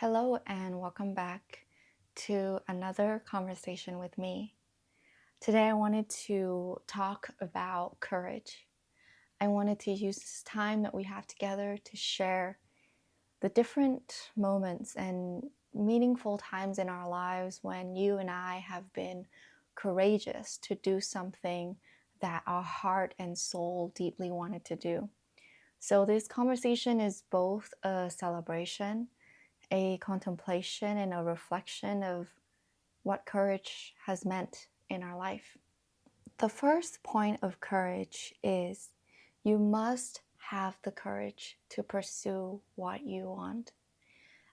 Hello, and welcome back to another conversation with me. Today, I wanted to talk about courage. I wanted to use this time that we have together to share the different moments and meaningful times in our lives when you and I have been courageous to do something that our heart and soul deeply wanted to do. So, this conversation is both a celebration, a contemplation and a reflection of what courage has meant in our life. The first point of courage is you must have the courage to pursue what you want.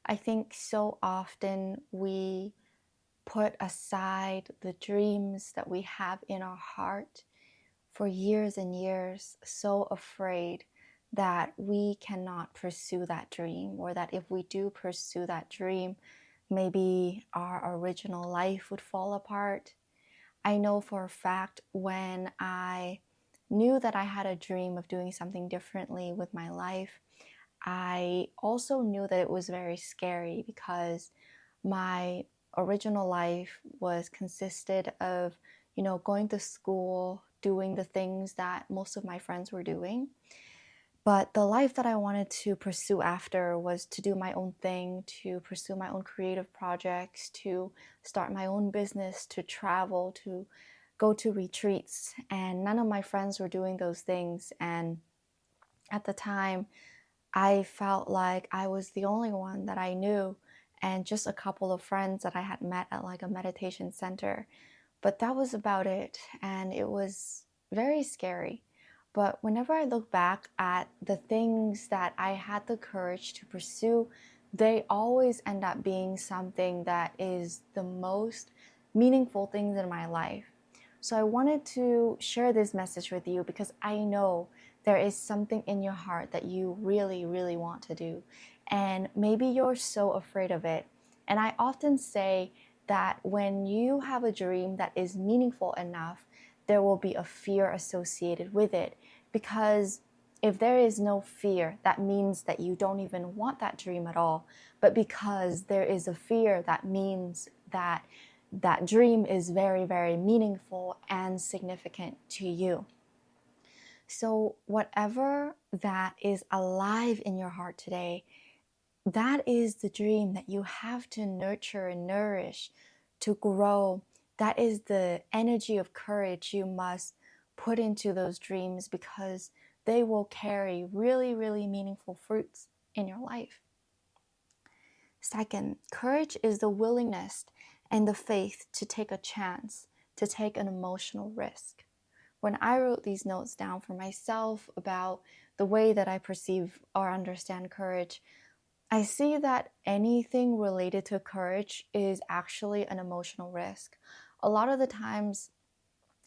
I think so often we put aside the dreams that we have in our heart for years and years, so afraid that we cannot pursue that dream, or that if we do pursue that dream, maybe our original life would fall apart. I know for a fact when I knew that I had a dream of doing something differently with my life, I also knew that it was very scary because my original life was consisted of, going to school, doing the things that most of my friends were doing. But the life that I wanted to pursue after was to do my own thing, to pursue my own creative projects, to start my own business, to travel, to go to retreats. And none of my friends were doing those things. And at the time, I felt like I was the only one that I knew, and just a couple of friends that I had met at like a meditation center. But that was about it, and it was very scary. But whenever I look back at the things that I had the courage to pursue, they always end up being something that is the most meaningful things in my life. So I wanted to share this message with you because I know there is something in your heart that you really, really want to do. And maybe you're so afraid of it. And I often say that when you have a dream that is meaningful enough, there will be a fear associated with it. Because if there is no fear, that means that you don't even want that dream at all. But because there is a fear, that means that that dream is very, very meaningful and significant to you. So, whatever that is alive in your heart today, that is the dream that you have to nurture and nourish to grow. That is the energy of courage you must put into those dreams because they will carry really, really meaningful fruits in your life. Second, courage is the willingness and the faith to take a chance, to take an emotional risk. When I wrote these notes down for myself about the way that I perceive or understand courage, I see that anything related to courage is actually an emotional risk. A lot of the times,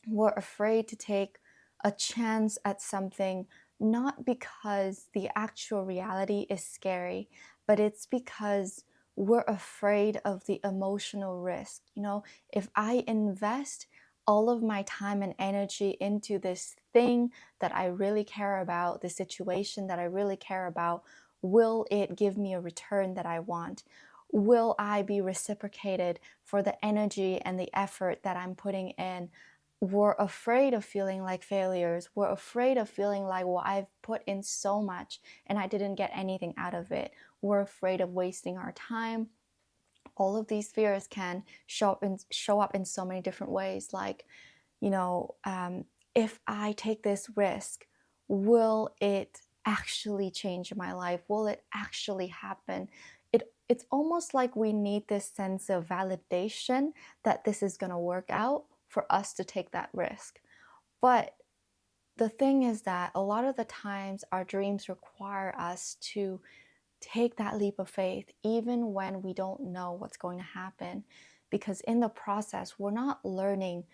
we're afraid to take a chance at something not because the actual reality is scary, but it's because we're afraid of the emotional risk. If I invest all of my time and energy into this thing that I really care about, the situation that I really care about, will it give me a return that I want? Will I be reciprocated for the energy and the effort that I'm putting in? We're afraid of feeling like failures. We're afraid of feeling like, well, I've put in so much and I didn't get anything out of it. We're afraid of wasting our time. All of these fears can show up in so many different ways. Like, if I take this risk, will it actually change my life? Will it actually happen? It's almost like we need this sense of validation that this is going to work out for us to take that risk. But the thing is that a lot of the times our dreams require us to take that leap of faith, even when we don't know what's going to happen. Because in the process, we're not learning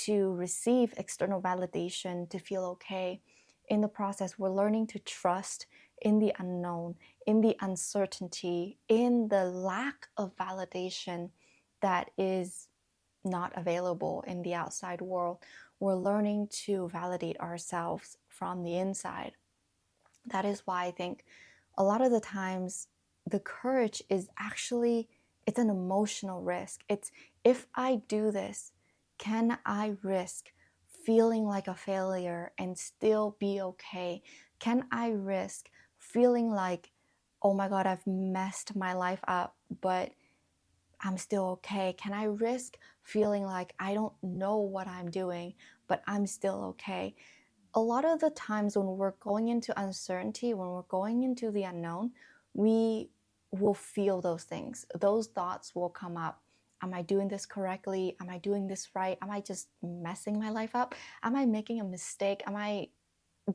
to receive external validation to feel okay. In the process, we're learning to trust in the unknown, in the uncertainty, in the lack of validation that is not available in the outside world. We're learning to validate ourselves from the inside. That is why I think a lot of the times the courage is actually, it's an emotional risk. It's, if I do this, can I risk feeling like a failure and still be okay? Can I risk feeling like, oh my God, I've messed my life up, but I'm still okay? Can I risk feeling like I don't know what I'm doing, but I'm still okay? A lot of the times when we're going into uncertainty, when we're going into the unknown, we will feel those things. Those thoughts will come up. Am I doing this correctly? Am I doing this right? Am I just messing my life up? Am I making a mistake? Am I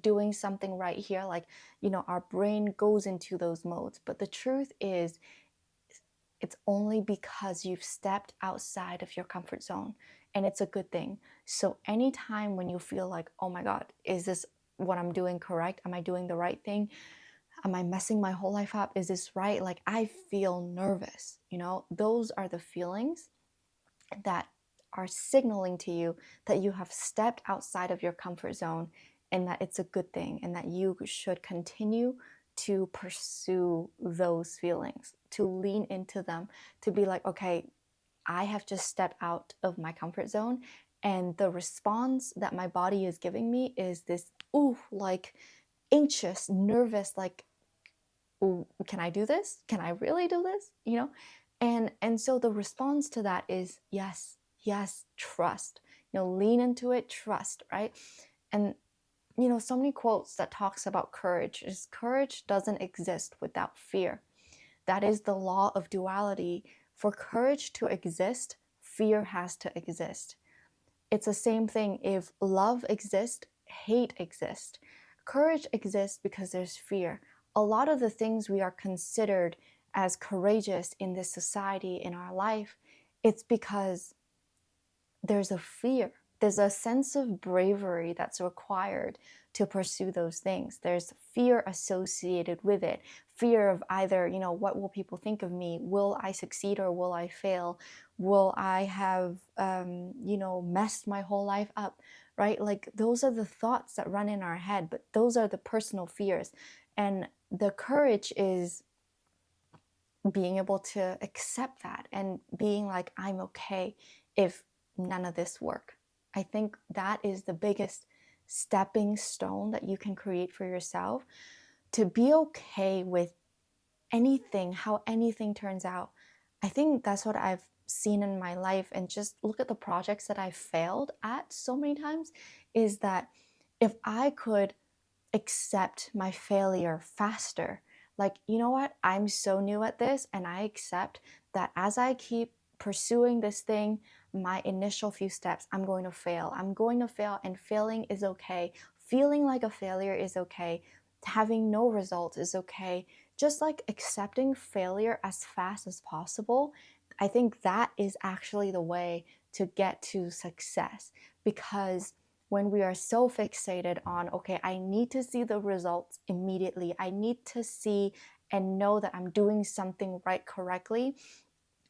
doing something right here? Like, our brain goes into those modes. But the truth is, it's only because you've stepped outside of your comfort zone, and it's a good thing. So anytime when you feel like, oh my God, is this what I'm doing correct? Am I doing the right thing? Am I messing my whole life up? Is this right? Like, I feel nervous. Those are the feelings that are signaling to you that you have stepped outside of your comfort zone, and that it's a good thing, and that you should continue to pursue those feelings, to lean into them, to be like, okay, I have just stepped out of my comfort zone, and the response that my body is giving me is this, ooh, like anxious, nervous, like, ooh, can I do this? Can I really do this? And so the response to that is yes, yes, trust. Lean into it, trust, right? And so many quotes that talks about courage is, courage doesn't exist without fear. That is the law of duality. For courage to exist, fear has to exist. It's the same thing. If love exists, hate exists. Courage exists because there's fear. A lot of the things we are considered as courageous in this society, in our life, it's because there's a fear. There's a sense of bravery that's required to pursue those things. There's fear associated with it. Fear of either, what will people think of me? Will I succeed or will I fail? Will I have, messed my whole life up, right? Like, those are the thoughts that run in our head, but those are the personal fears. And the courage is being able to accept that and being like, I'm okay if none of this work. I think that is the biggest stepping stone that you can create for yourself, to be okay with anything, how anything turns out. I think that's what I've seen in my life, and just look at the projects that I failed at so many times, is that if I could accept my failure faster. Like, you know what? I'm so new at this, and I accept that as I keep pursuing this thing, my initial few steps, I'm going to fail. I'm going to fail, and failing is okay. Feeling like a failure is okay. Having no results is okay. Just like accepting failure as fast as possible, I think that is actually the way to get to success, because when we are so fixated on, okay, I need to see the results immediately, I need to see and know that I'm doing something right, correctly,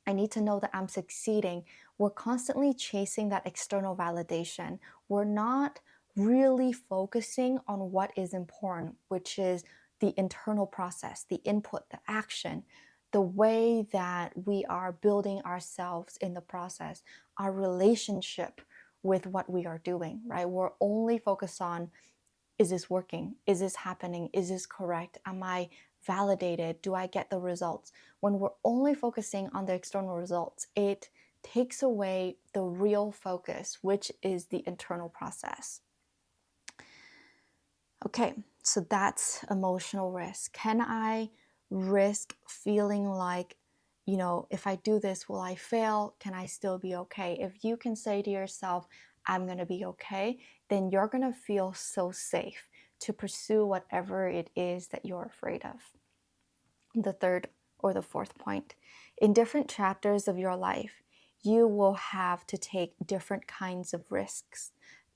I need to know that I'm succeeding, we're constantly chasing that external validation. We're not really focusing on what is important, which is the internal process, the input, the action, the way that we are building ourselves in the process, our relationship with what we are doing, right? We're only focused on, is this working? Is this happening? Is this correct? Am I validated? Do I get the results? When we're only focusing on the external results, it takes away the real focus, which is the internal process. Okay, so that's emotional risk. Can I risk feeling like, if I do this, will I fail? Can I still be okay? If you can say to yourself, I'm going to be okay, then you're going to feel so safe to pursue whatever it is that you're afraid of. The third or the fourth point, in different chapters of your life, you will have to take different kinds of risks.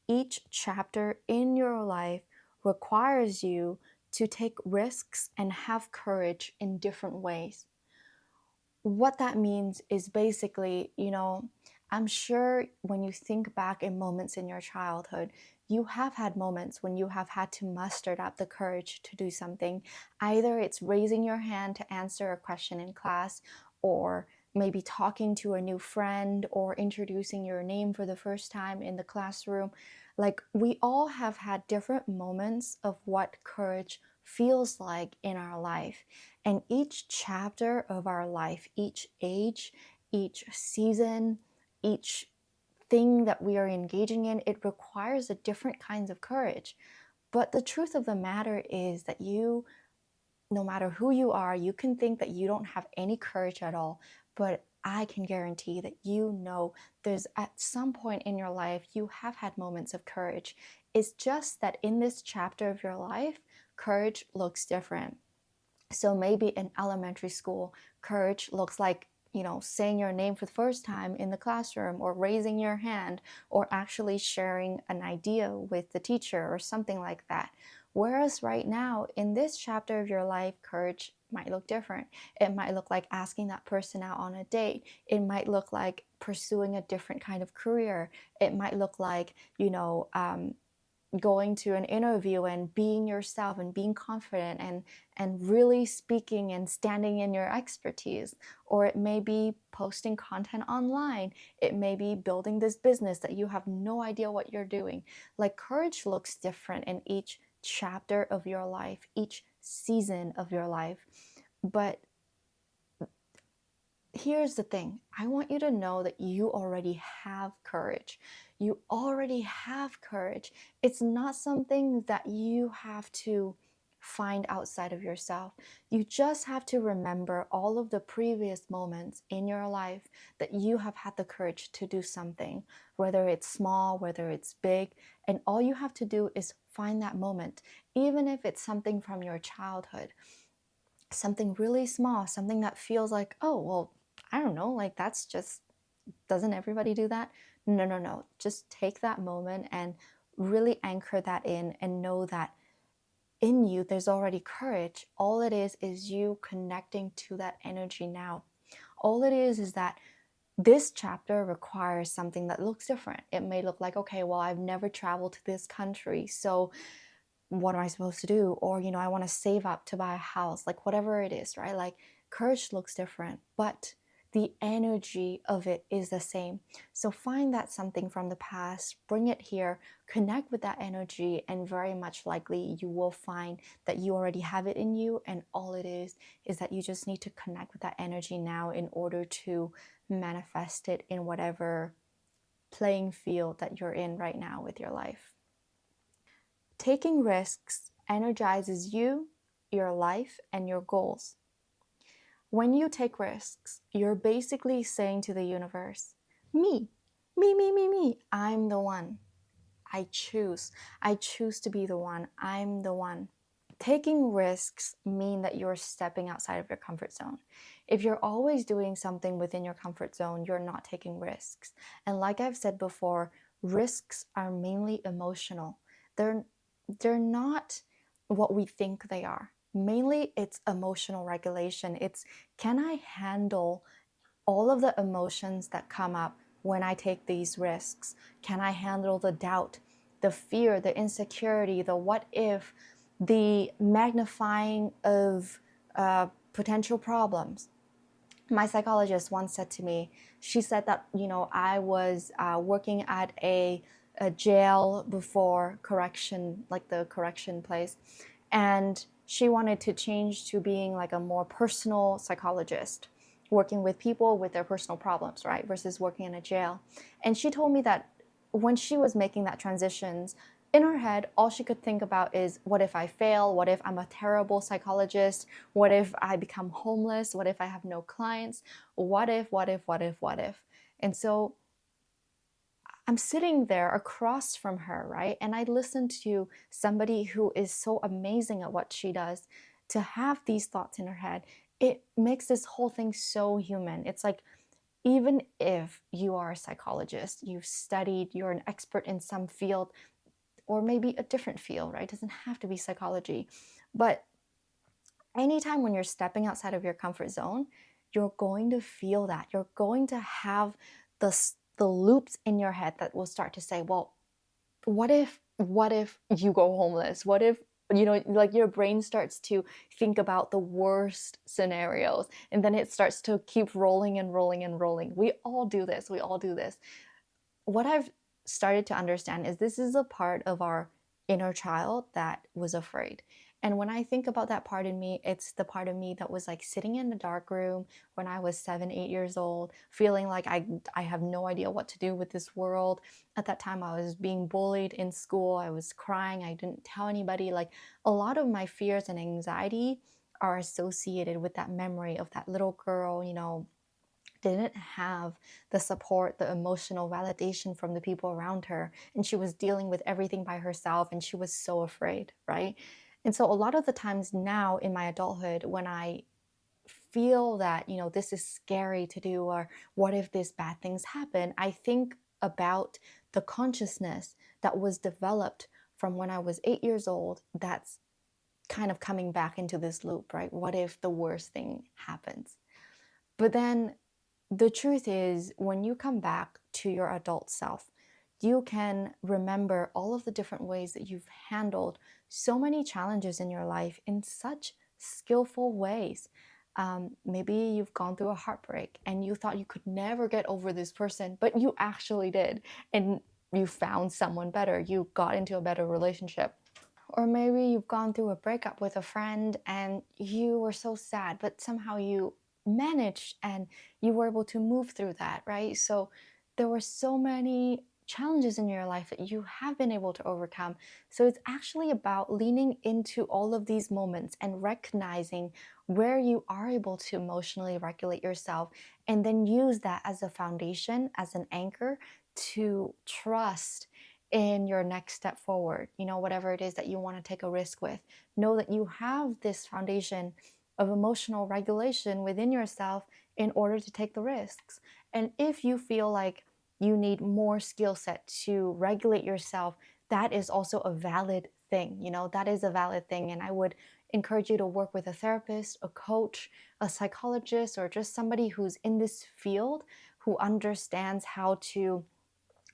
Each chapter in your life requires you to take risks and have courage in different ways. What that means is basically, I'm sure when you think back in moments in your childhood, you have had moments when you have had to muster up the courage to do something. Either it's raising your hand to answer a question in class, or maybe talking to a new friend, or introducing your name for the first time in the classroom. Like, we all have had different moments of what courage feels like in our life. And each chapter of our life, each age, each season, each thing that we are engaging in, it requires a different kinds of courage. But the truth of the matter is that you, no matter who you are, you can think that you don't have any courage at all, but I can guarantee that you know there's at some point in your life you have had moments of courage. It's just that in this chapter of your life, courage looks different. So maybe in elementary school, courage looks like, saying your name for the first time in the classroom, or raising your hand, or actually sharing an idea with the teacher or something like that. Whereas right now, in this chapter of your life, courage might look different. It might look like asking that person out on a date. It might look like pursuing a different kind of career. It might look like, going to an interview and being yourself and being confident and really speaking and standing in your expertise. Or it may be posting content online. It may be building this business that you have no idea what you're doing. Like, courage looks different in each chapter of your life, each season of your life. But here's the thing. I want you to know that you already have courage. You already have courage. It's not something that you have to find outside of yourself. You just have to remember all of the previous moments in your life that you have had the courage to do something, whether it's small, whether it's big. And all you have to do is find that moment, even if it's something from your childhood, something really small, something that feels like, oh, well, I don't know, like that's just, doesn't everybody do that? No, no, no. Just take that moment and really anchor that in and know that in you there's already courage. All it is you connecting to that energy now. All it is that this chapter requires something that looks different. It may look like, okay, well, I've never traveled to this country, so what am I supposed to do? Or, I want to save up to buy a house, like whatever it is, right? Like, courage looks different, but the energy of it is the same. So find that something from the past, bring it here, connect with that energy, and very much likely you will find that you already have it in you. And all it is that you just need to connect with that energy now in order to manifest it in whatever playing field that you're in right now with your life. Taking risks energizes you, your life, and your goals. When you take risks, you're basically saying to the universe, me, me, I'm the one. I choose. I choose to be the one. I'm the one. Taking risks mean that you're stepping outside of your comfort zone. If you're always doing something within your comfort zone, you're not taking risks. And like I've said before, risks are mainly emotional. They're they're not what we think they are. Mainly it's emotional regulation. It's, can I handle all of the emotions that come up when I take these risks? Can I handle the doubt, the fear, the insecurity, the what if, the magnifying of potential problems? My psychologist once said to me, she said that, I was working at a jail before, correction, like the correction place, and she wanted to change to being like a more personal psychologist, working with people with their personal problems, right, versus working in a jail. And she told me that when she was making that transitions, in her head, all she could think about is, what if I fail? What if I'm a terrible psychologist? What if I become homeless? What if I have no clients? What if, what if, what if, what if? And so I'm sitting there across from her, right? And I listen to somebody who is so amazing at what she does to have these thoughts in her head. It makes this whole thing so human. It's like, even if you are a psychologist, you've studied, you're an expert in some field, or maybe a different field, right? It doesn't have to be psychology. But anytime when you're stepping outside of your comfort zone, you're going to feel that. You're going to have the the loops in your head that will start to say, well, what if you go homeless? What if, like your brain starts to think about the worst scenarios, and then it starts to keep rolling and rolling and rolling. We all do this. We all do this. What I've started to understand is this is a part of our inner child that was afraid. And when I think about that part in me, it's the part of me that was like sitting in a dark room when I was 7, 8 years old, feeling like I have no idea what to do with this world. At that time, I was being bullied in school. I was crying. I didn't tell anybody. Like a lot of my fears and anxiety are associated with that memory of that little girl, didn't have the support, the emotional validation from the people around her. And she was dealing with everything by herself and she was so afraid, right? And so a lot of the times now in my adulthood, when I feel that, this is scary to do, or what if these bad things happen, I think about the consciousness that was developed from when I was 8 years old that's kind of coming back into this loop, right? What if the worst thing happens? But then the truth is, when you come back to your adult self, you can remember all of the different ways that you've handled so many challenges in your life in such skillful ways. Maybe you've gone through a heartbreak and you thought you could never get over this person, but you actually did. And you found someone better. You got into a better relationship. Or maybe you've gone through a breakup with a friend and you were so sad, but somehow you managed and you were able to move through that, right? So there were so many challenges in your life that you have been able to overcome. So it's actually about leaning into all of these moments and recognizing where you are able to emotionally regulate yourself, and then use that as a foundation, as an anchor to trust in your next step forward, whatever it is that you want to take a risk with. Know that you have this foundation of emotional regulation within yourself in order to take the risks. And if you feel like you need more skill set to regulate yourself, that is also a valid thing. That is a valid thing. And I would encourage you to work with a therapist, a coach, a psychologist, or just somebody who's in this field who understands how to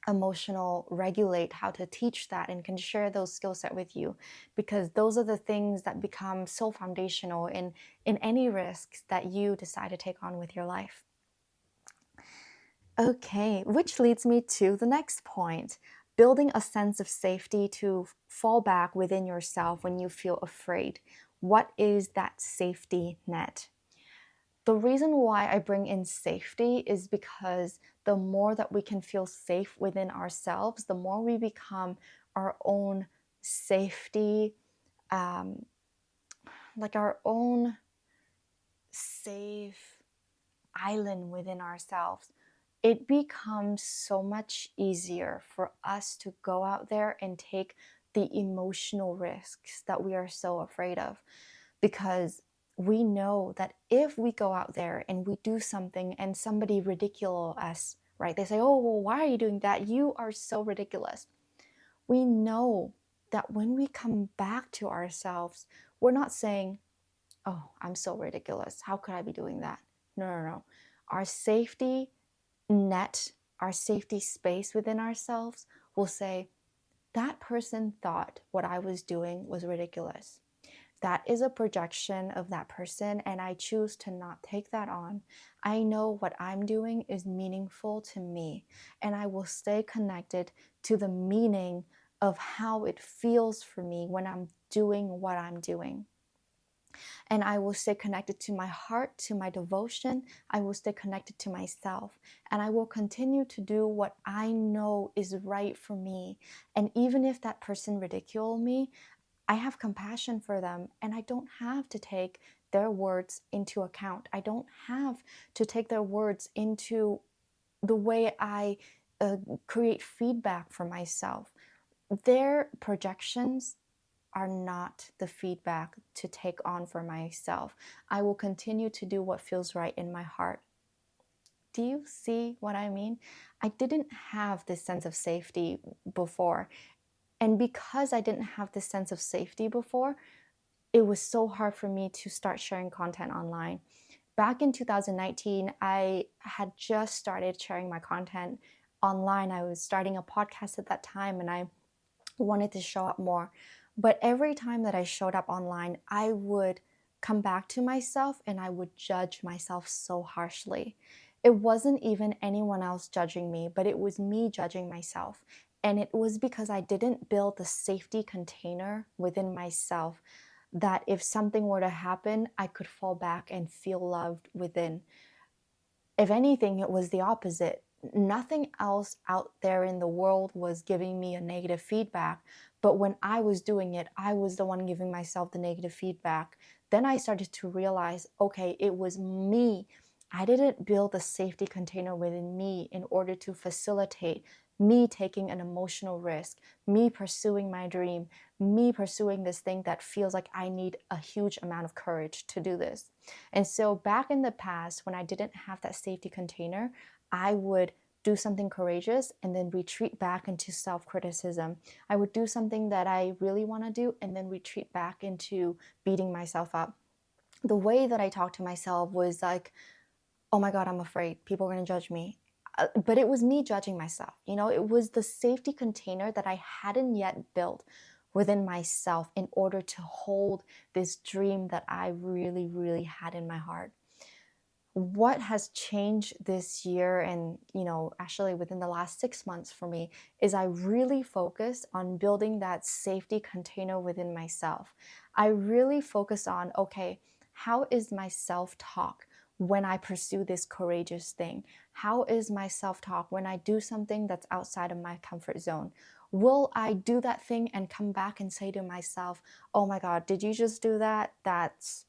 emotional regulate, how to teach that, and can share those skill set with you, because those are the things that become so foundational in any risks that you decide to take on with your life. Okay, which leads me to the next point: building a sense of safety to fall back within yourself when you feel afraid. What is that safety net? The reason why I bring in safety is because the more that we can feel safe within ourselves, the more we become our own safety, um, like our own safe island within ourselves. It becomes so much easier for us to go out there and take the emotional risks that we are so afraid of, because we know that if we go out there and we do something and somebody ridicule us, right? They say, "Oh, well, why are you doing that? You are so ridiculous." We know that when we come back to ourselves, we're not saying, "Oh, I'm so ridiculous. How could I be doing that?" No, no, no. Our safety net, our safety space within ourselves will say, "That person thought what I was doing was ridiculous. That is a projection of that person, and I choose to not take that on. I know what I'm doing is meaningful to me, and I will stay connected to the meaning of how it feels for me when I'm doing what I'm doing. And I will stay connected to my heart, to my devotion. I will stay connected to myself, and I will continue to do what I know is right for me. And even if that person ridicule me, I have compassion for them, and I don't have to take their words into account. I don't have to take their words into the way I create feedback for myself. Their projections are not the feedback to take on for myself. I will continue to do what feels right in my heart." Do you see what I mean? I didn't have this sense of safety before. And because I didn't have this sense of safety before, it was so hard for me to start sharing content online. Back in 2019, I had just started sharing my content online. I was starting a podcast at that time and I wanted to show up more. But every time that I showed up online, I would come back to myself and I would judge myself so harshly. It wasn't even anyone else judging me, but it was me judging myself. And it was because I didn't build the safety container within myself that if something were to happen, I could fall back and feel loved within. If anything, it was the opposite. Nothing else out there in the world was giving me a negative feedback. But when I was doing it, I was the one giving myself the negative feedback. Then I started to realize, okay, it was me. I didn't build a safety container within me in order to facilitate me taking an emotional risk, me pursuing my dream, me pursuing this thing that feels like I need a huge amount of courage to do this. And so back in the past, when I didn't have that safety container, I would do something courageous and then retreat back into self-criticism. I would do something that I really want to do and then retreat back into beating myself up. The way that I talked to myself was like, oh my God, I'm afraid people are going to judge me. But it was me judging myself. It was the safety container that I hadn't yet built within myself in order to hold this dream that I really, really had in my heart. What has changed this year and actually within the last 6 months for me is I really focus on building that safety container within myself. I really focus on, okay, how is my self-talk when I pursue this courageous thing? How is my self-talk when I do something that's outside of my comfort zone? Will I do that thing and come back and say to myself, oh my God, did you just do that? That's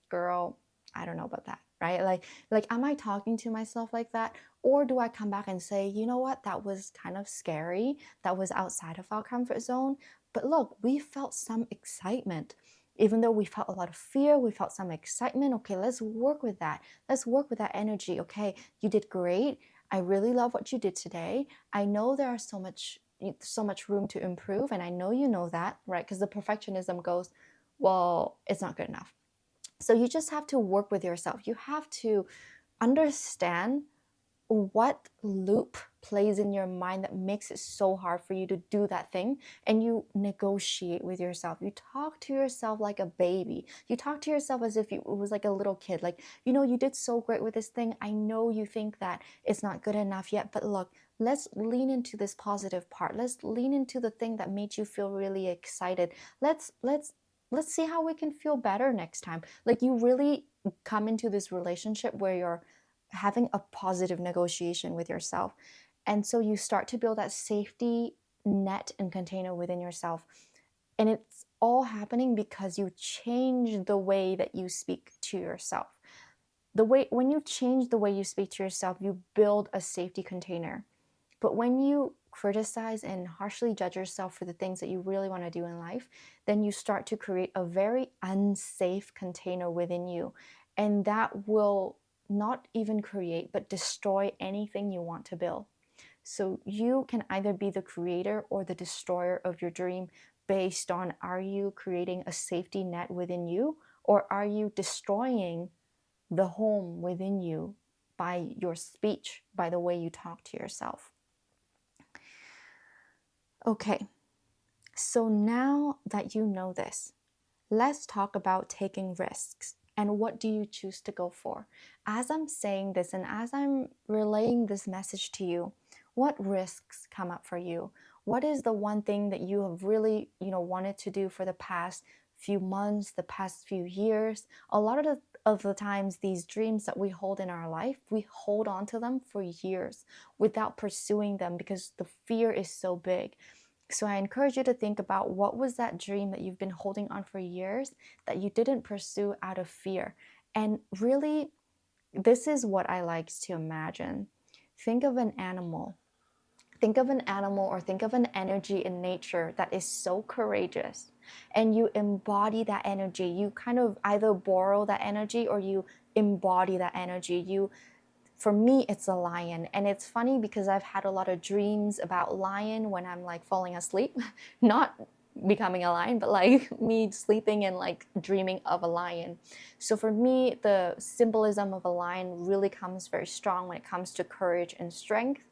girl, I don't know about that, right? Like am I talking to myself like that? Or do I come back and say, you know what, that was kind of scary. That was outside of our comfort zone. But look, we felt some excitement. Even though we felt a lot of fear, we felt some excitement. Okay, let's work with that. Let's work with that energy. Okay, you did great. I really love what you did today. I know there are so much room to improve, and I know you know that, right? Because the perfectionism goes, well, it's not good enough. So you just have to work with yourself. You have to understand what loop plays in your mind that makes it so hard for you to do that thing, and you negotiate with yourself. You talk to yourself like a baby. You talk to yourself as if it was like a little kid, like, you did so great with this thing. I know you think that it's not good enough yet, but look, let's lean into this positive part. Let's lean into the thing that made you feel really excited. Let's see how we can feel better next time. Like, you really come into this relationship where you're having a positive negotiation with yourself. And so you start to build that safety net and container within yourself. And it's all happening because you change the way that you speak to yourself. When you change the way you speak to yourself, you build a safety container. But when you criticize and harshly judge yourself for the things that you really want to do in life, then you start to create a very unsafe container within you. And that will not even create, but destroy anything you want to build. So you can either be the creator or the destroyer of your dream based on, are you creating a safety net within you, or are you destroying the home within you by your speech, by the way you talk to yourself? Okay, so now that you know this, let's talk about taking risks and what do you choose to go for. As I'm saying this and as I'm relaying this message to you, what risks come up for you? What is the one thing that you have really, wanted to do for the past few months, the past few years? A lot of the times, these dreams that we hold in our life, we hold on to them for years without pursuing them because the fear is so big. So I encourage you to think about, what was that dream that you've been holding on for years that you didn't pursue out of fear? And really, this is what I like to imagine. Think of an animal. Think of an animal or think of an energy in nature that is so courageous, and you embody that energy. You kind of either borrow that energy or you embody that energy. For me, it's a lion. And it's funny because I've had a lot of dreams about lion when I'm like falling asleep, not becoming a lion, but like me sleeping and like dreaming of a lion. So for me, the symbolism of a lion really comes very strong when it comes to courage and strength.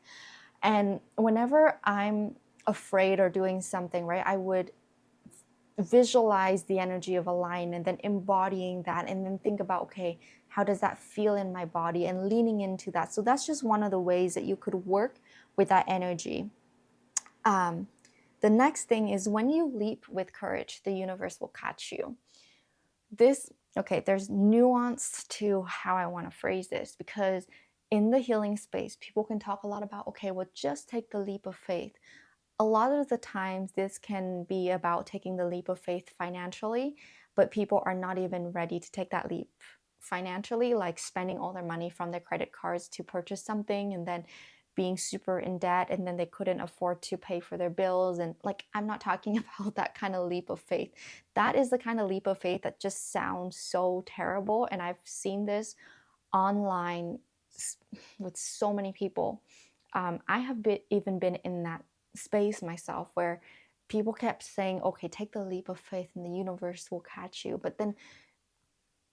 And whenever I'm afraid or doing something, right, I would visualize the energy of a lion and then embodying that and then think about, okay, how does that feel in my body, and leaning into that. So that's just one of the ways that you could work with that energy. The next thing is, when you leap with courage, the universe will catch you. There's nuance to how I want to phrase this, because in the healing space, people can talk a lot about, okay, well, just take the leap of faith. A lot of the times this can be about taking the leap of faith financially, but people are not even ready to take that leap financially, like spending all their money from their credit cards to purchase something and then being super in debt, and then they couldn't afford to pay for their bills. And like, I'm not talking about that kind of leap of faith. That is the kind of leap of faith that just sounds so terrible, and I've seen this online with so many people. I have even been in that space myself, where people kept saying, okay, take the leap of faith and the universe will catch you. But then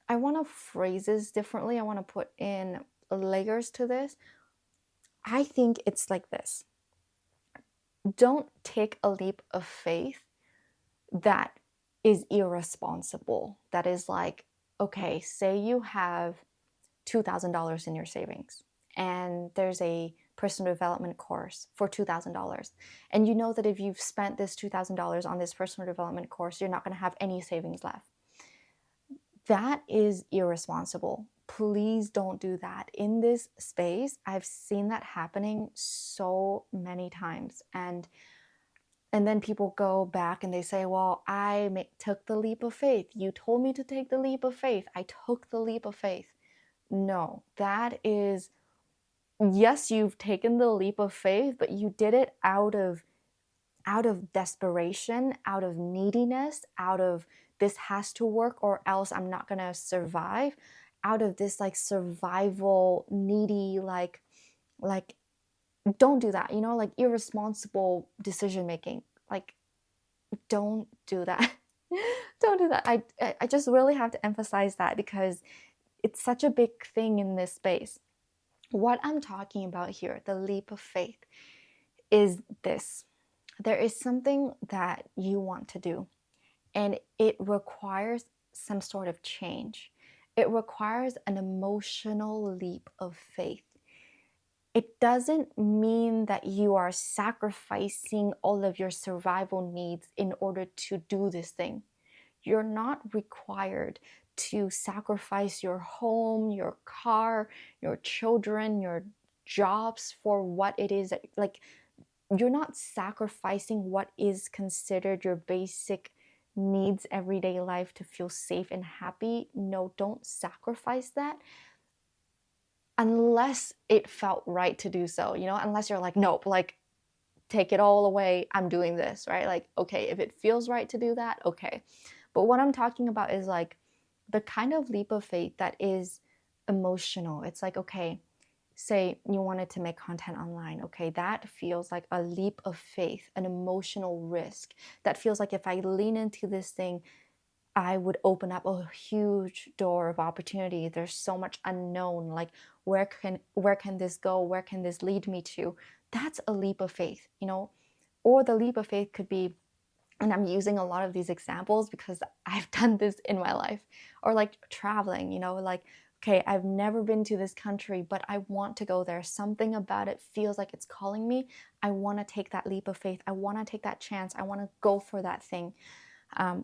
I want to phrase this differently. I want to put in layers to this. I think it's like this: don't take a leap of faith that is irresponsible. That is like, okay, say you have $2,000 in your savings, and there's a personal development course for $2,000. And you know that if you've spent this $2,000 on this personal development course, you're not going to have any savings left. That is irresponsible. Please don't do that. In this space, I've seen that happening so many times. And then people go back and they say, well, took the leap of faith. You told me to take the leap of faith. I took the leap of faith. No, that is, yes, you've taken the leap of faith, but you did it out of desperation, out of neediness, out of this has to work or else I'm not going to survive, out of this like survival needy, like don't do that, like irresponsible decision making. Like, don't do that. Don't do that. I just really have to emphasize that, because it's such a big thing in this space. What I'm talking about here, the leap of faith, is this: there is something that you want to do, and it requires some sort of change. It requires an emotional leap of faith. It doesn't mean that you are sacrificing all of your survival needs in order to do this thing. You're not required to sacrifice your home, your car, your children, your jobs for what it is that, like, you're not sacrificing what is considered your basic needs, everyday life, to feel safe and happy. No, don't sacrifice that unless it felt right to do so, unless you're like, nope, like, take it all away, I'm doing this, right? Like, okay, if it feels right to do that, okay. But what I'm talking about is like the kind of leap of faith that is emotional. It's like, okay, say you wanted to make content online. Okay, that feels like a leap of faith, an emotional risk. That feels like if I lean into this thing, I would open up a huge door of opportunity. There's so much unknown. Like, where can this go? Where can this lead me to? That's a leap of faith, Or the leap of faith could be, and I'm using a lot of these examples because I've done this in my life, or like traveling, like, okay, I've never been to this country, but I want to go there. Something about it feels like it's calling me. I want to take that leap of faith. I want to take that chance. I want to go for that thing.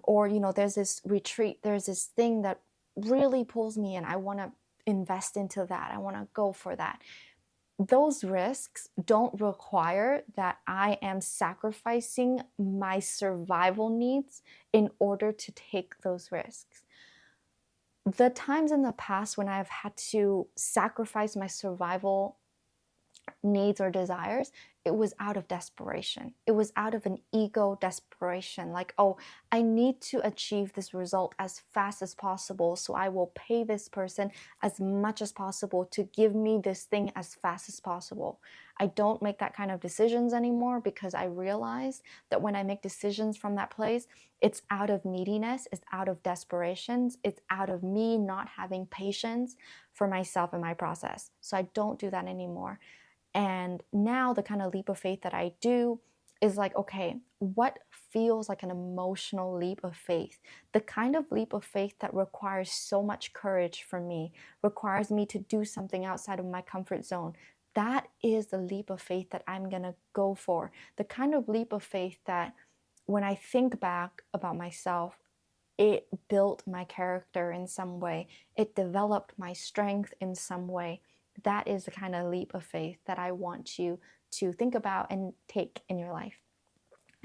Or, there's this retreat, there's this thing that really pulls me in. I want to invest into that. I want to go for that. Those risks don't require that I am sacrificing my survival needs in order to take those risks. The times in the past when I've had to sacrifice my survival needs or desires, it was out of desperation. It was out of an ego desperation. Like, oh, I need to achieve this result as fast as possible, so I will pay this person as much as possible to give me this thing as fast as possible. I don't make that kind of decisions anymore, because I realize that when I make decisions from that place, it's out of neediness, it's out of desperations, it's out of me not having patience for myself and my process. So I don't do that anymore. And now the kind of leap of faith that I do is like, okay, what feels like an emotional leap of faith? The kind of leap of faith that requires so much courage from me, requires me to do something outside of my comfort zone. That is the leap of faith that I'm going to go for. The kind of leap of faith that when I think back about myself, it built my character in some way. It developed my strength in some way. That is the kind of leap of faith that I want you to think about and take in your life.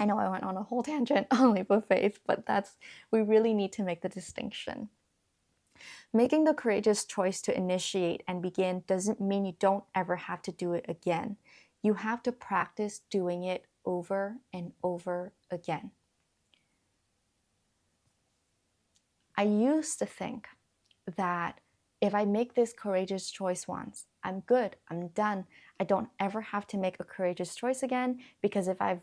I know I went on a whole tangent on leap of faith, but we really need to make the distinction. Making the courageous choice to initiate and begin doesn't mean you don't ever have to do it again. You have to practice doing it over and over again. I used to think that if I make this courageous choice once, I'm good, I'm done. I don't ever have to make a courageous choice again, because if I've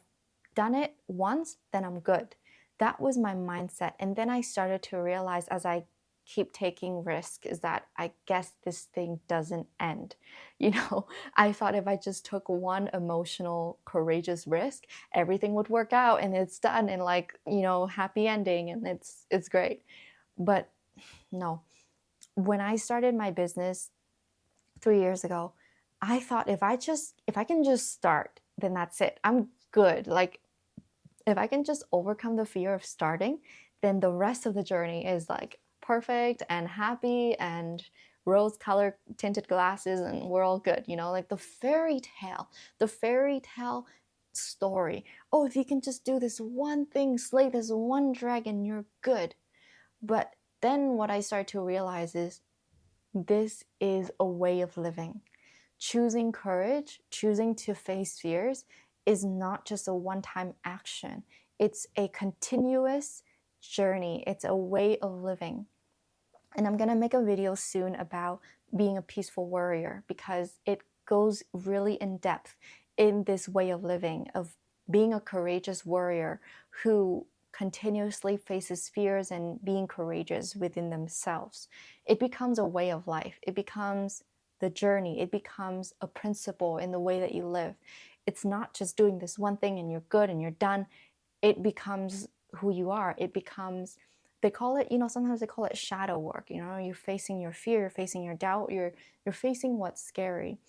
done it once, then I'm good. That was my mindset. And then I started to realize, as I keep taking risk, is that I guess this thing doesn't end. I thought if I just took one emotional, courageous risk, everything would work out and it's done and happy ending and it's great. But no, when I started my business 3 years ago, I thought if I can just start, then that's it. I'm good. Like, if I can just overcome the fear of starting, then the rest of the journey is like perfect and happy and rose color tinted glasses and we're all good, like the fairy tale story. Oh, if you can just do this one thing, slay this one dragon, you're good. But then what I start to realize is this is a way of living. Choosing courage, choosing to face fears is not just a one-time action. It's a continuous journey. It's a way of living. And I'm going to make a video soon about being a peaceful warrior, because it goes really in depth in this way of living, of being a courageous warrior who continuously faces fears and being courageous within themselves. It becomes a way of life. It becomes the journey. It becomes a principle in the way that you live. It's not just doing this one thing and you're good and you're done. It becomes who you are. It becomes, they call it, sometimes they call it shadow work. You're facing your fear, you're facing your doubt, you're facing what's scary.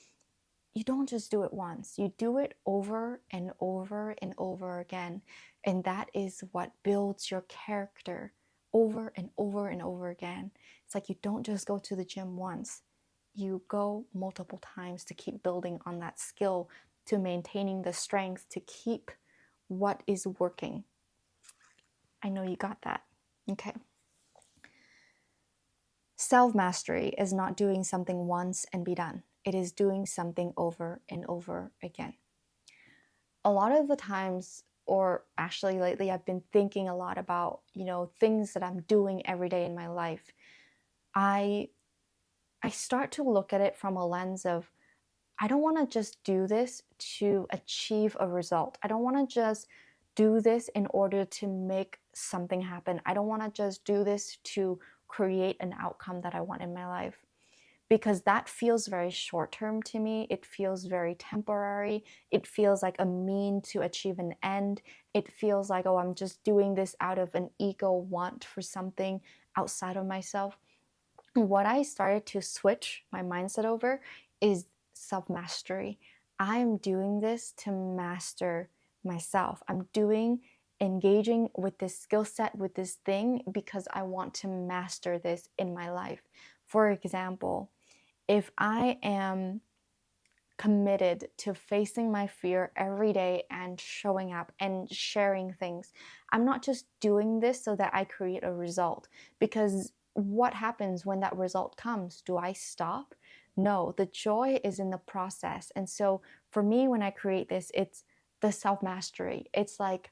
You don't just do it once. You do it over and over and over again. And that is what builds your character over and over and over again. It's like you don't just go to the gym once. You go multiple times to keep building on that skill, to maintaining the strength, to keep what is working. I know you got that. Okay. Self-mastery is not doing something once and be done. It is doing something over and over again. A lot of the times, or actually lately, I've been thinking a lot about, things that I'm doing every day in my life. I start to look at it from a lens of, I don't want to just do this to achieve a result. I don't want to just do this in order to make something happen. I don't want to just do this to create an outcome that I want in my life, because that feels very short term to me. It feels very temporary. It feels like a mean to achieve an end. It feels like, oh, I'm just doing this out of an ego want for something outside of myself. What I started to switch my mindset over is self-mastery. I am doing this to master myself. I'm engaging with this skill set, with this thing, because I want to master this in my life. For example, if I am committed to facing my fear every day and showing up and sharing things, I'm not just doing this so that I create a result, because what happens when that result comes? Do I stop? No, the joy is in the process. And so for me, when I create this, it's the self-mastery. It's like,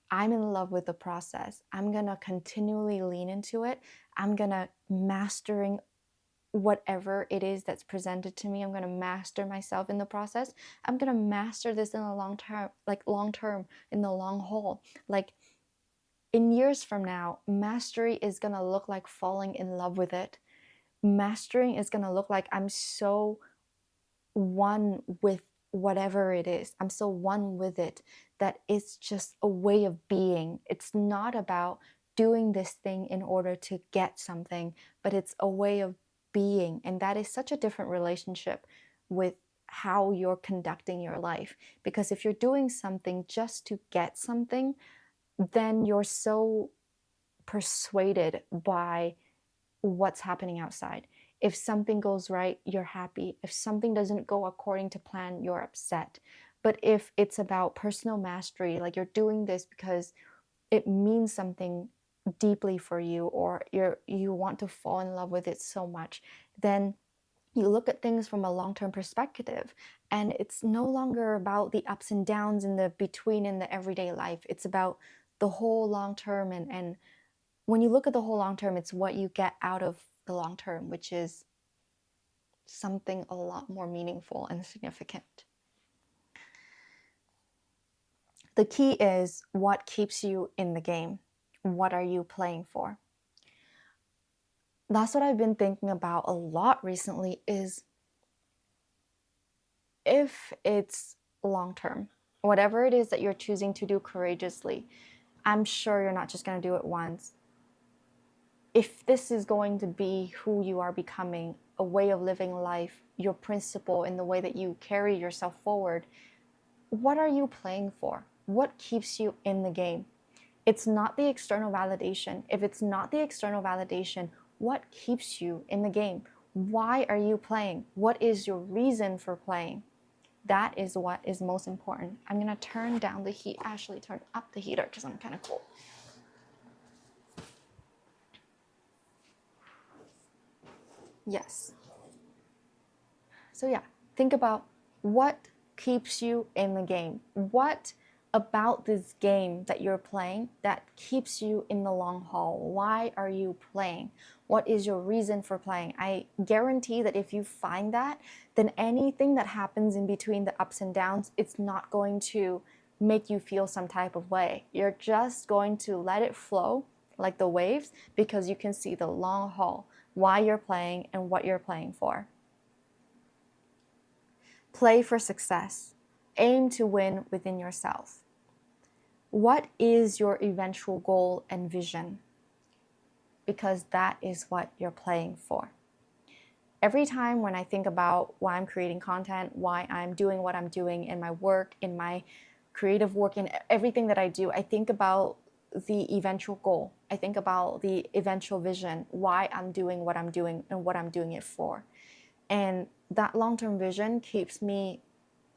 I'm in love with the process. I'm gonna continually lean into it. I'm gonna mastering whatever it is that's presented to me. I'm going to master myself in the process. I'm going to master this in the long term, in the long haul. Like, in years from now, mastery is going to look like falling in love with it. Mastering is going to look like I'm so one with whatever it is. I'm so one with it that it's just a way of being. It's not about doing this thing in order to get something, but it's a way of being. And that is such a different relationship with how you're conducting your life. Because if you're doing something just to get something, then you're so persuaded by what's happening outside. If something goes right, you're happy. If something doesn't go according to plan, you're upset. But if it's about personal mastery, like you're doing this because it means something deeply for you, or you want to fall in love with it so much, then you look at things from a long-term perspective, and it's no longer about the ups and downs in the between in the everyday life. It's about the whole long term, and when you look at the whole long term, it's what you get out of the long term, which is something a lot more meaningful and significant. The key is what keeps you in the game. What are you playing for? That's what I've been thinking about a lot recently, is if it's long term, whatever it is that you're choosing to do courageously, I'm sure you're not just going to do it once. If this is going to be who you are becoming, a way of living life, your principle in the way that you carry yourself forward, what are you playing for? What keeps you in the game? It's not the external validation. If it's not the external validation, what keeps you in the game? Why are you playing? What is your reason for playing? That is what is most important. I'm going to turn down the heat. Actually, turn up the heater because I'm kind of cold. Yes. So yeah, think about what keeps you in the game. What about this game that you're playing that keeps you in the long haul? Why are you playing? What is your reason for playing? I guarantee that if you find that, then anything that happens in between the ups and downs, it's not going to make you feel some type of way. You're just going to let it flow like the waves, because you can see the long haul, why you're playing and what you're playing for. Play for success. Aim to win within yourself. What is your eventual goal and vision? Because that is what you're playing for. Every time when I think about why I'm creating content, why I'm doing what I'm doing in my work, in my creative work, in everything that I do, I think about the eventual goal. I think about the eventual vision, why I'm doing what I'm doing and what I'm doing it for. And that long-term vision keeps me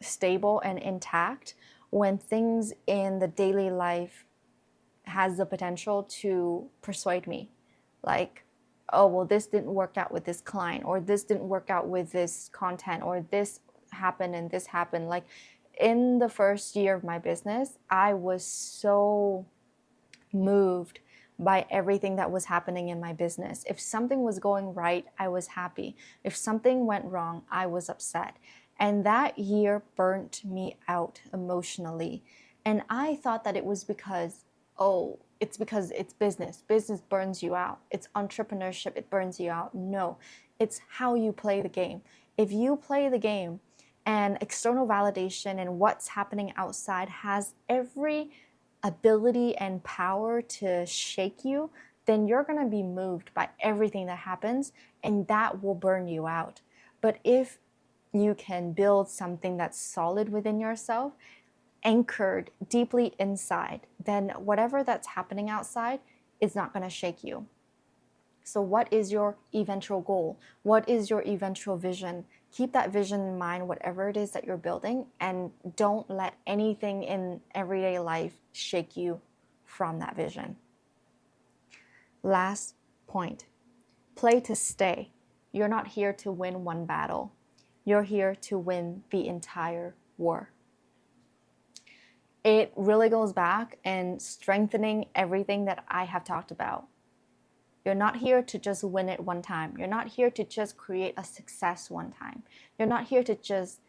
stable and intact when things in the daily life has the potential to persuade me. Like, oh, well, this didn't work out with this client, or this didn't work out with this content, or this happened and this happened. Like in the first year of my business, I was so moved by everything that was happening in my business. If something was going right, I was happy. If something went wrong, I was upset. And that year burnt me out emotionally. And I thought that it was because, oh, it's because it's business. Business burns you out. It's entrepreneurship, it burns you out. No, it's how you play the game. If you play the game and external validation and what's happening outside has every ability and power to shake you, then you're going to be moved by everything that happens, and that will burn you out. But if you can build something that's solid within yourself, anchored deeply inside, then whatever that's happening outside is not going to shake you. So what is your eventual goal? What is your eventual vision? Keep that vision in mind, whatever it is that you're building, and don't let anything in everyday life shake you from that vision. Last point, play to stay. You're not here to win one battle. You're here to win the entire war. It really goes back and strengthening everything that I have talked about. You're not here to just win it one time. You're not here to just create a success one time. You're not here to just,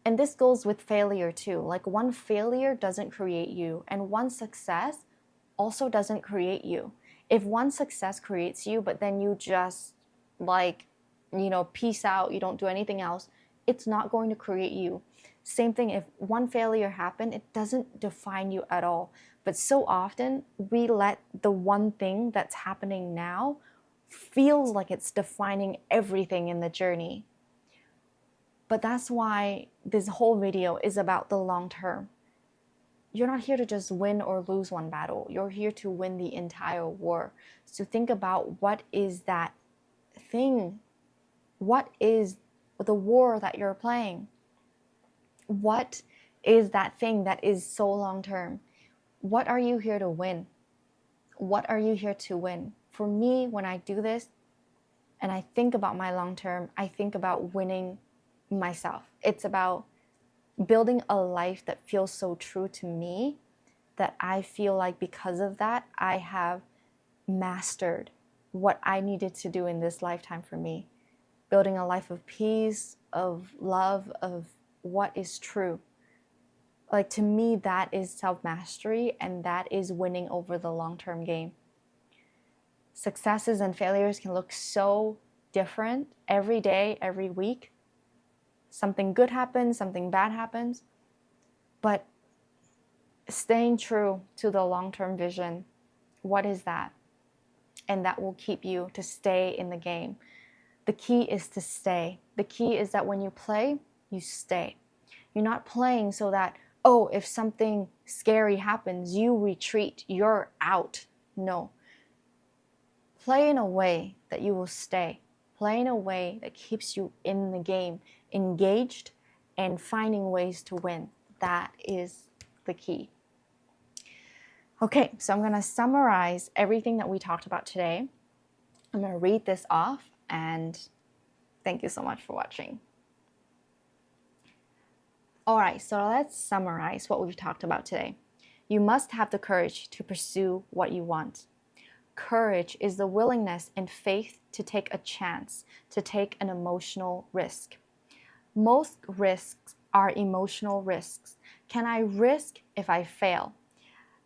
and this goes with failure too. Like one failure doesn't create you, and one success also doesn't create you. If one success creates you, but then you just peace out, you don't do anything else, it's not going to create you. Same thing, if one failure happened, it doesn't define you at all. But so often we let the one thing that's happening now feels like it's defining everything in the journey. But that's why this whole video is about the long term. You're not here to just win or lose one battle. You're here to win the entire war. So think about, what is that thing? What is the war that you're playing? What is that thing that is so long term? What are you here to win? What are you here to win? For me, when I do this and I think about my long term, I think about winning myself. It's about building a life that feels so true to me that I feel like because of that, I have mastered what I needed to do in this lifetime for me. Building a life of peace, of love, of what is true. Like, to me, that is self-mastery, and that is winning over the long-term game. Successes and failures can look so different every day, every week. Something good happens, something bad happens. But staying true to the long-term vision, what is that? And that will keep you to stay in the game. The key is to stay. The key is that when you play, you stay. You're not playing so that, oh, if something scary happens, you retreat, you're out. No. Play in a way that you will stay. Play in a way that keeps you in the game, engaged, and finding ways to win. That is the key. Okay, so I'm going to summarize everything that we talked about today. I'm going to read this off, and thank you so much for watching. All right, so let's summarize what we've talked about today. You must have the courage to pursue what you want. Courage is the willingness and faith to take a chance, to take an emotional risk. Most risks are emotional risks. Can I risk if I fail?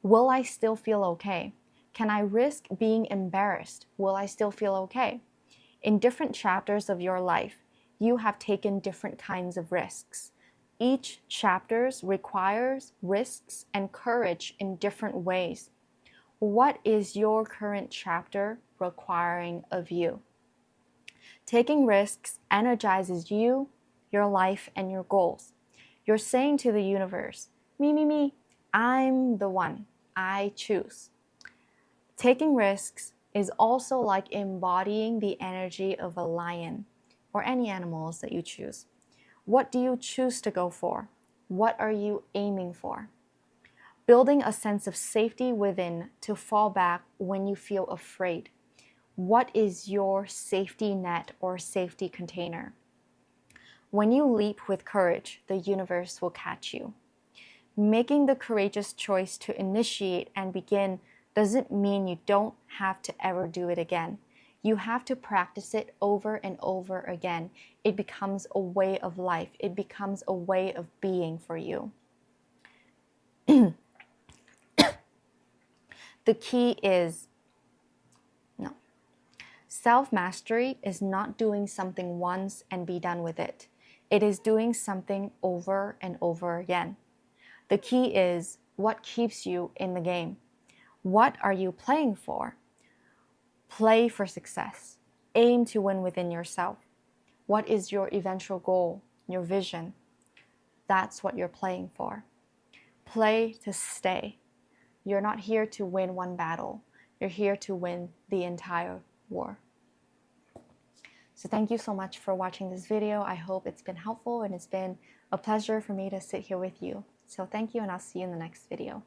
Will I still feel okay? Can I risk being embarrassed? Will I still feel okay? In different chapters of your life, you have taken different kinds of risks. Each chapter requires risks and courage in different ways. What is your current chapter requiring of you? Taking risks energizes you, your life, and your goals. You're saying to the universe, me, I'm the one. I choose. Taking risks is also like embodying the energy of a lion or any animals that you choose. What do you choose to go for? What are you aiming for? Building a sense of safety within to fall back when you feel afraid. What is your safety net or safety container? When you leap with courage, the universe will catch you. Making the courageous choice to initiate and begin doesn't mean you don't have to ever do it again. You have to practice it over and over again. It becomes a way of life. It becomes a way of being for you. The key is, no. Self-mastery is not doing something once and be done with it. It is doing something over and over again. The key is, what keeps you in the game? What are you playing for? Play for success. Aim to win within yourself. What is your eventual goal, your vision? That's what you're playing for. Play to stay. You're not here to win one battle. You're here to win the entire war. So thank you so much for watching this video. I hope it's been helpful, and it's been a pleasure for me to sit here with you. So thank you, and I'll see you in the next video.